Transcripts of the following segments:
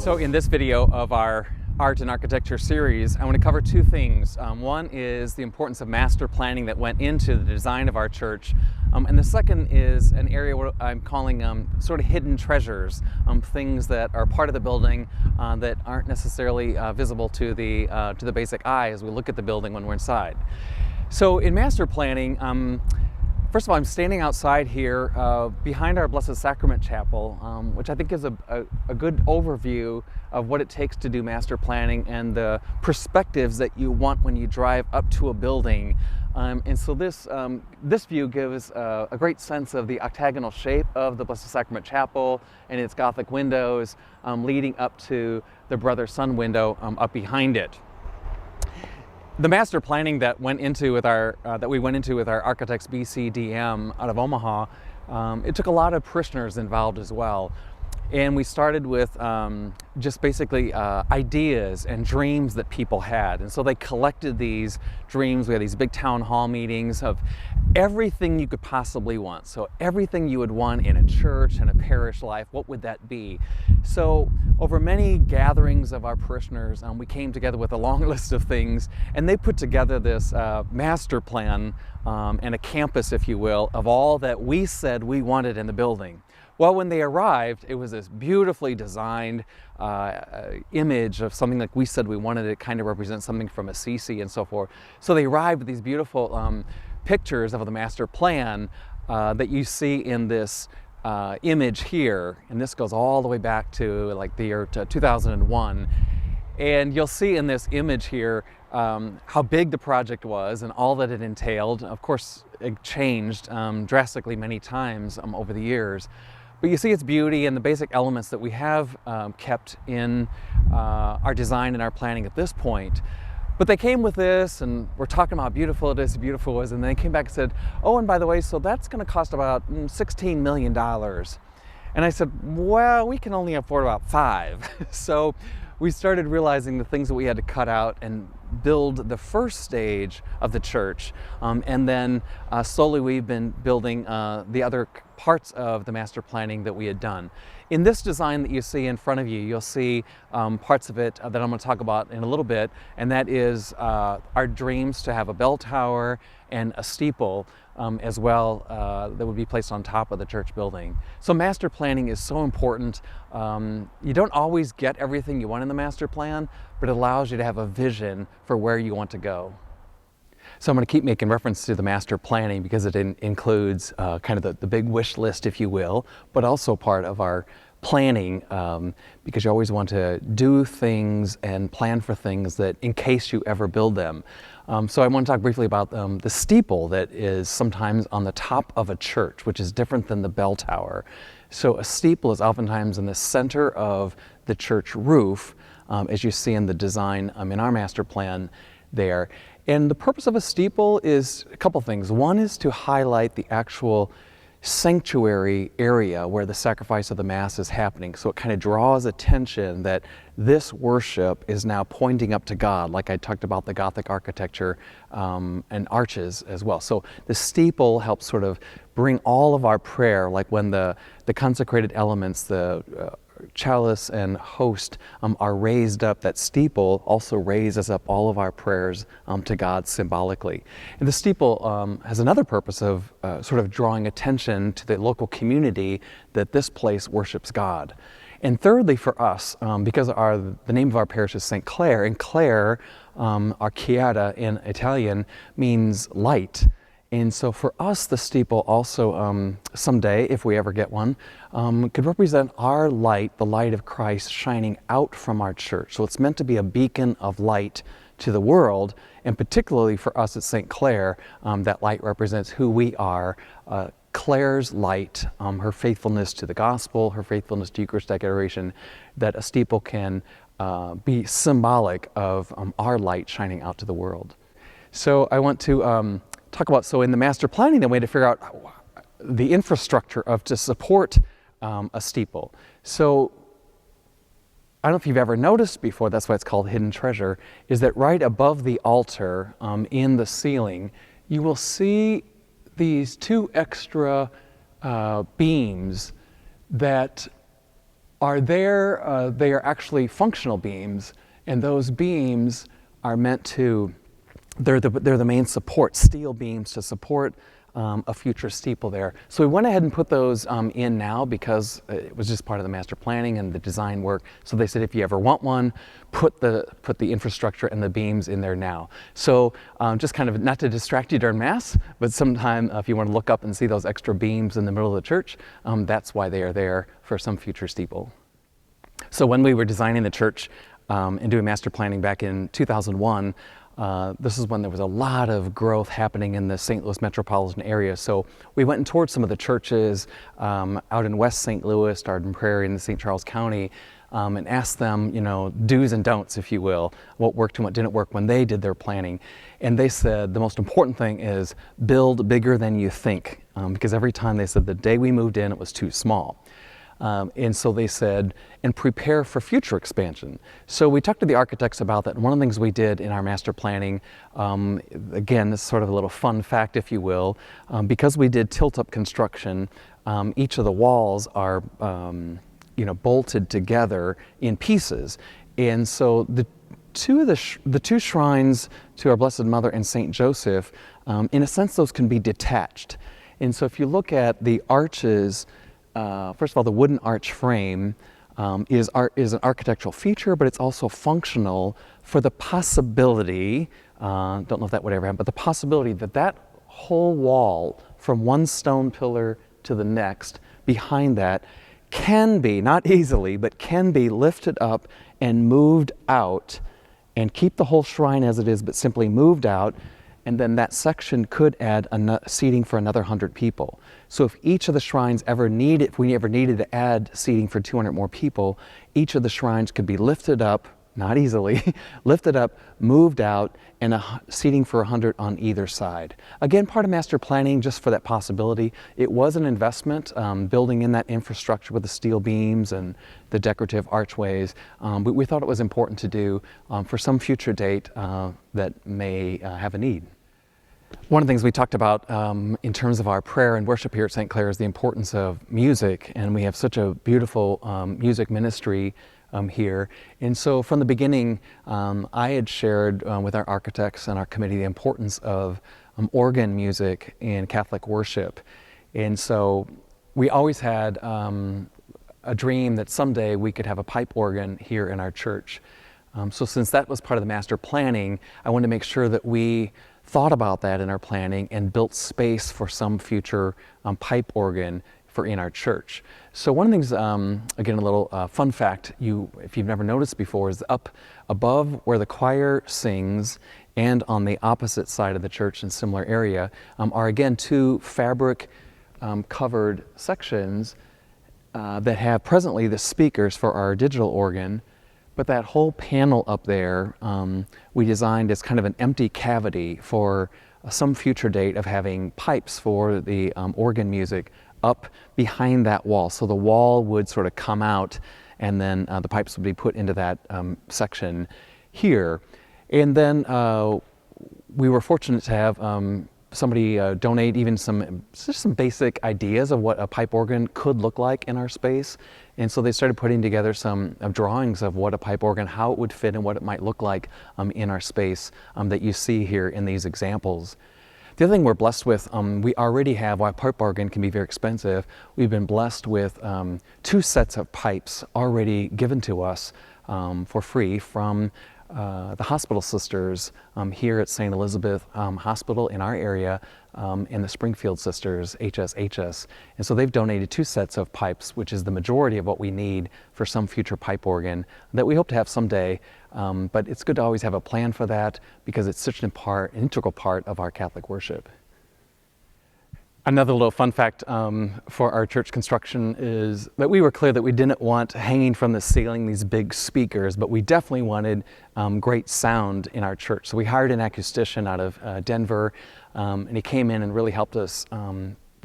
So in this video of our art and architecture series, I want to cover two things. One is the importance of master planning that went into the design of our church. And the second is an area where I'm calling sort of hidden treasures, things that are part of the building that aren't necessarily visible to the basic eye as we look at the building when we're inside. So in master planning, first of all, I'm standing outside here behind our Blessed Sacrament Chapel, which I think is a good overview of what it takes to do master planning and the perspectives that you want when you drive up to a building. And so this view gives a great sense of the octagonal shape of the Blessed Sacrament Chapel and its Gothic windows leading up to the brother-son window up behind it. The master planning that we went into with our architects BCDM out of Omaha, it took a lot of parishioners involved as well. And we started with just basically ideas and dreams that people had. And so they collected these dreams. We had these big town hall meetings of everything you could possibly want. So everything you would want in a church and a parish life, what would that be? So over many gatherings of our parishioners, we came together with a long list of things, and they put together this master plan and a campus, if you will, of all that we said we wanted in the building. Well, when they arrived, it was this beautifully designed image of something like we said we wanted it kind of represent something from Assisi and so forth. So they arrived with these beautiful pictures of the master plan that you see in this image here. And this goes all the way back to like the year 2001. And you'll see in this image here how big the project was and all that it entailed. Of course, it changed drastically many times over the years. But you see its beauty and the basic elements that we have kept in our design and our planning at this point. But they came with this, and we're talking about how beautiful it is, beautiful it was, and they came back and said, oh, and by the way, so that's going to cost about $16 million. And I said, well, we can only afford about 5. So we started realizing the things that we had to cut out and build the first stage of the church. And then slowly we've been building the other parts of the master planning that we had done. In this design that you see in front of you, you'll see parts of it that I'm going to talk about in a little bit, and that is our dreams to have a bell tower and a steeple as well that would be placed on top of the church building. So master planning is so important. You don't always get everything you want in the master plan, but it allows you to have a vision for where you want to go. So I'm going to keep making reference to the master planning because it includes kind of the big wish list, if you will, but also part of our planning because you always want to do things and plan for things that in case you ever build them. So I want to talk briefly about the steeple that is sometimes on the top of a church, which is different than the bell tower. So a steeple is oftentimes in the center of the church roof, as you see in the design in our master plan there. And the purpose of a steeple is a couple things. One is to highlight the actual sanctuary area where the sacrifice of the Mass is happening. So it kind of draws attention that this worship is now pointing up to God, like I talked about the Gothic architecture and arches as well. So the steeple helps sort of bring all of our prayer, like when the consecrated elements, the chalice and host are raised up, that steeple also raises up all of our prayers to God symbolically. And the steeple has another purpose of sort of drawing attention to the local community that this place worships God. And thirdly for us, because the name of our parish is St. Clare, and Clare, Archiata in Italian, means light. And so for us, the steeple also, someday, if we ever get one, could represent our light, the light of Christ shining out from our church. So it's meant to be a beacon of light to the world, and particularly for us at St. Clare, that light represents who we are. Clare's light, her faithfulness to the gospel, her faithfulness to Eucharistic adoration, that a steeple can be symbolic of our light shining out to the world. So I want to talk about, so in the master planning, the way to figure out the infrastructure to support a steeple. So I don't know if you've ever noticed before, that's why it's called hidden treasure, is that right above the altar in the ceiling, you will see these 2 extra beams that are there. They are actually functional beams, and those beams are meant to, they're the main support, steel beams to support a future steeple there. So we went ahead and put those in now because it was just part of the master planning and the design work. So they said if you ever want one, put the infrastructure and the beams in there now. So just kind of not to distract you during Mass, but sometime if you want to look up and see those extra beams in the middle of the church, that's why they are there for some future steeple. So when we were designing the church and doing master planning back in 2001, this is when there was a lot of growth happening in the St. Louis metropolitan area. So we went and toured some of the churches out in West St. Louis, Arden Prairie, in the St. Charles County, and asked them, do's and don'ts, if you will, what worked and what didn't work when they did their planning. And they said the most important thing is build bigger than you think, because every time they said the day we moved in, it was too small. And so they said, and prepare for future expansion. So we talked to the architects about that. And one of the things we did in our master planning, again, this is sort of a little fun fact, if you will, because we did tilt-up construction, each of the walls are, bolted together in pieces. And so the two shrines to our Blessed Mother and Saint Joseph, in a sense, those can be detached. And so if you look at the arches, first of all, the wooden arch frame is an architectural feature, but it's also functional for the possibility, don't know if that would ever happen, but the possibility that whole wall from one stone pillar to the next behind that can be, not easily, but can be lifted up and moved out and keep the whole shrine as it is, but simply moved out. And then that section could add seating for another 100 people. So if each of the shrines if we ever needed to add seating for 200 more people, each of the shrines could be lifted up, not easily, lifted up, moved out, and seating for 100 on either side. Again, part of master planning just for that possibility. It was an investment, building in that infrastructure with the steel beams and the decorative archways, but we thought it was important to do for some future date that may have a need. One of the things we talked about in terms of our prayer and worship here at St. Clair is the importance of music, and we have such a beautiful music ministry here. And so from the beginning, I had shared with our architects and our committee the importance of organ music in Catholic worship. And so we always had a dream that someday we could have a pipe organ here in our church. So since that was part of the master planning, I wanted to make sure that we thought about that in our planning and built space for some future pipe organ in our church. So one of the things, again, a little fun fact, if you've never noticed before, is up above where the choir sings and on the opposite side of the church in similar area are again two fabric covered sections that have presently the speakers for our digital organ. But that whole panel up there, we designed as kind of an empty cavity for some future date of having pipes for the organ music up behind that wall. So the wall would sort of come out and then the pipes would be put into that section here. And then we were fortunate to have somebody donate even just some basic ideas of what a pipe organ could look like in our space. And so they started putting together some drawings of what a pipe organ, how it would fit and what it might look like in our space that you see here in these examples. The other thing we're blessed with, we already have, while pipe organ can be very expensive, we've been blessed with 2 sets of pipes already given to us for free from the hospital sisters here at St. Elizabeth Hospital in our area, and the Springfield Sisters, HSHS. And so they've donated 2 sets of pipes, which is the majority of what we need for some future pipe organ that we hope to have someday. But it's good to always have a plan for that because it's such an integral part of our Catholic worship. Another little fun fact for our church construction is that we were clear that we didn't want hanging from the ceiling these big speakers, but we definitely wanted great sound in our church. So we hired an acoustician out of Denver, and he came in and really helped us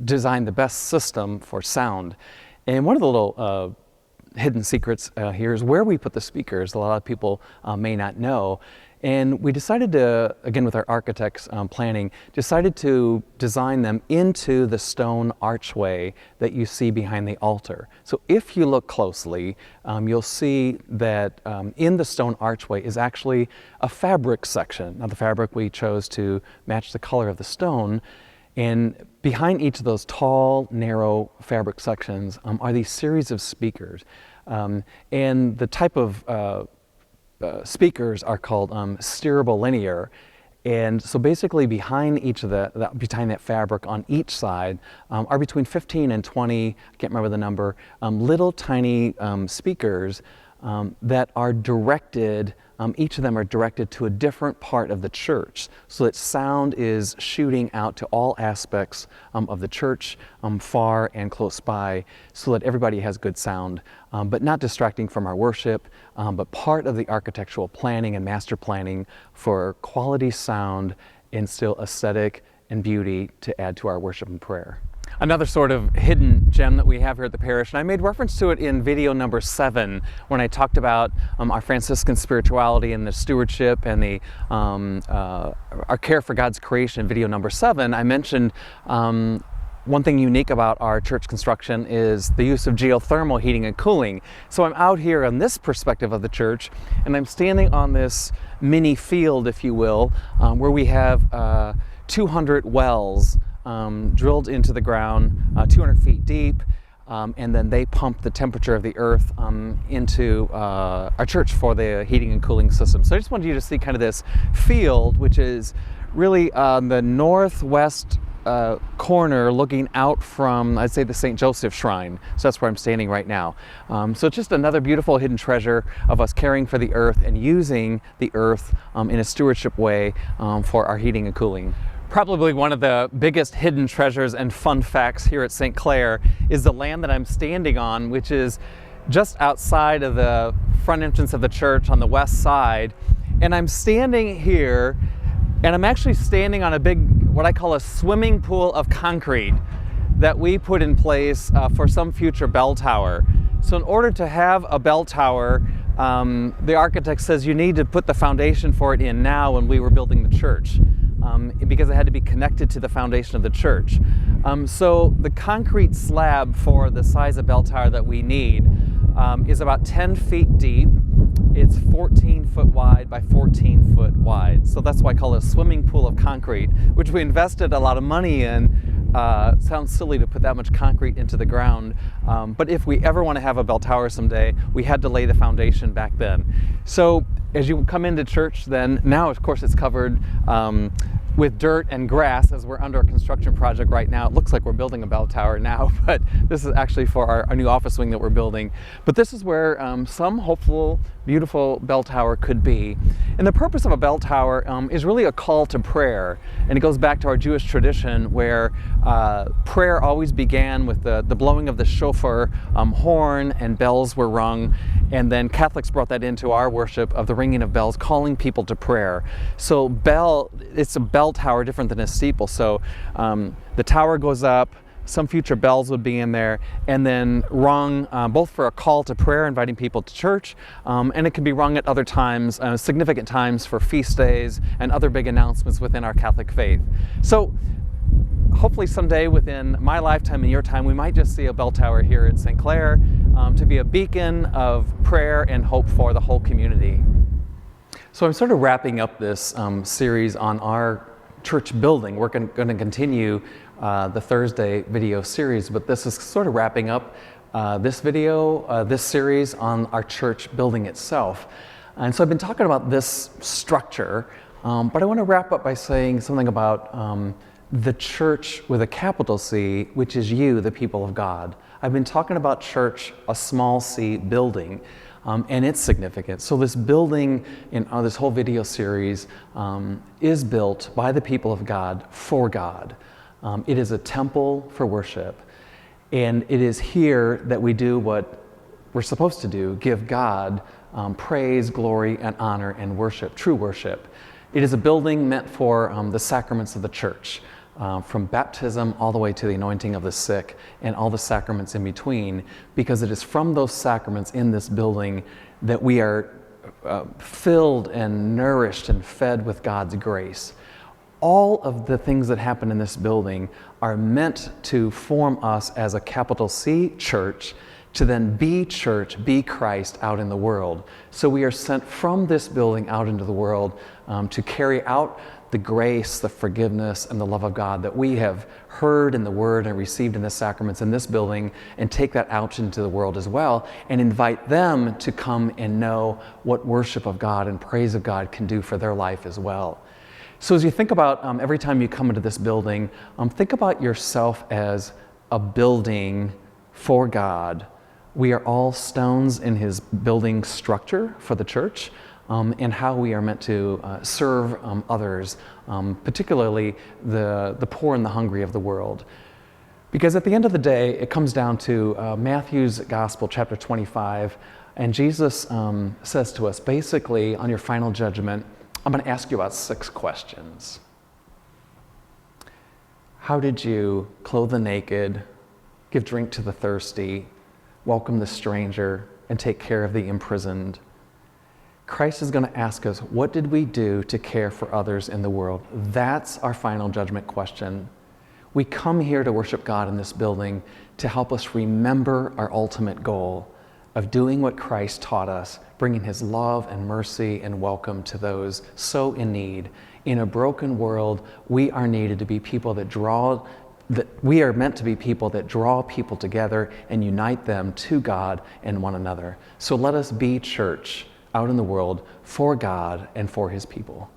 design the best system for sound. And one of the little hidden secrets here is where we put the speakers. A lot of people may not know. And we decided to, again with our architects planning, decided to design them into the stone archway that you see behind the altar. So if you look closely, you'll see that in the stone archway is actually a fabric section. Now the fabric we chose to match the color of the stone, and behind each of those tall, narrow fabric sections are these series of speakers. And the type of speakers are called steerable linear, and so basically behind each of behind that fabric on each side are between 15 and 20, I can't remember the number, little tiny speakers that are directed, each of them are directed to a different part of the church, so that sound is shooting out to all aspects of the church, far and close by, so that everybody has good sound, but not distracting from our worship, but part of the architectural planning and master planning for quality sound and still aesthetic and beauty to add to our worship and prayer. Another sort of hidden gem that we have here at the parish, and I made reference to it in video number 7 when I talked about our Franciscan spirituality and the stewardship and the our care for God's creation. Video number 7, I mentioned one thing unique about our church construction is the use of geothermal heating and cooling. So I'm out here on this perspective of the church, and I'm standing on this mini field, if you will, where we have 200 wells drilled into the ground, 200 feet deep, and then they pump the temperature of the earth into our church for the heating and cooling system. So I just wanted you to see kind of this field, which is really on the northwest corner looking out from, I'd say, the St. Joseph Shrine. So that's where I'm standing right now. So it's just another beautiful hidden treasure of us caring for the earth and using the earth in a stewardship way for our heating and cooling. Probably one of the biggest hidden treasures and fun facts here at St. Clair is the land that I'm standing on, which is just outside of the front entrance of the church on the west side. And I'm standing here, and I'm actually standing on a big, what I call a swimming pool of concrete that we put in place for some future bell tower. So in order to have a bell tower, the architect says you need to put the foundation for it in now when we were building the church. Because it had to be connected to the foundation of the church. So the concrete slab for the size of bell tower that we need is about 10 feet deep. It's 14 foot wide by 14 foot wide. So that's why I call it a swimming pool of concrete, which we invested a lot of money in. Sounds silly to put that much concrete into the ground, but if we ever want to have a bell tower someday, we had to lay the foundation back then. So as you come into church then, now of course it's covered with dirt and grass as we're under a construction project right now. It looks like we're building a bell tower now, but this is actually for our new office wing that we're building. But this is where some hopeful, beautiful bell tower could be. And the purpose of a bell tower is really a call to prayer. And it goes back to our Jewish tradition where prayer always began with the blowing of the shofar horn, and bells were rung. And then Catholics brought that into our worship of the ringing of bells, calling people to prayer. So it's a bell tower different than a steeple. So the tower goes up, some future bells would be in there, and then rung both for a call to prayer, inviting people to church, and it can be rung at other times, significant times for feast days and other big announcements within our Catholic faith. So hopefully someday within my lifetime and your time, we might just see a bell tower here at St. Clair to be a beacon of prayer and hope for the whole community. So I'm sort of wrapping up this series on our church building. We're going to continue the Thursday video series, but this is sort of wrapping up this series on our church building itself. And so I've been talking about this structure, but I want to wrap up by saying something about the church with a capital C, which is you, the people of God. I've been talking about church, a small c building, and its significance. So this building in this whole video series is built by the people of God for God. It is a temple for worship, and it is here that we do what we're supposed to do, give God praise, glory, and honor and worship, true worship. It is a building meant for the sacraments of the church, from baptism all the way to the anointing of the sick and all the sacraments in between, because it is from those sacraments in this building that we are filled and nourished and fed with God's grace. All of the things that happen in this building are meant to form us as a capital C church, to then be church, be Christ out in the world. So we are sent from this building out into the world to carry out the grace, the forgiveness, and the love of God that we have heard in the Word and received in the sacraments in this building, and take that out into the world as well, and invite them to come and know what worship of God and praise of God can do for their life as well. So as you think about every time you come into this building, think about yourself as a building for God. We are all stones in His building structure for the church, and how we are meant to serve others, particularly the poor and the hungry of the world. Because at the end of the day, it comes down to Matthew's Gospel, chapter 25, and Jesus says to us, basically, on your final judgment, I'm going to ask you about 6 questions. How did you clothe the naked, give drink to the thirsty, welcome the stranger, and take care of the imprisoned? Christ is going to ask us, what did we do to care for others in the world? That's our final judgment question. We come here to worship God in this building to help us remember our ultimate goal of doing what Christ taught us, bringing His love and mercy and welcome to those so in need. In a broken world, we are needed to be people we are meant to be people that draw people together and unite them to God and one another. So let us be church out in the world for God and for His people.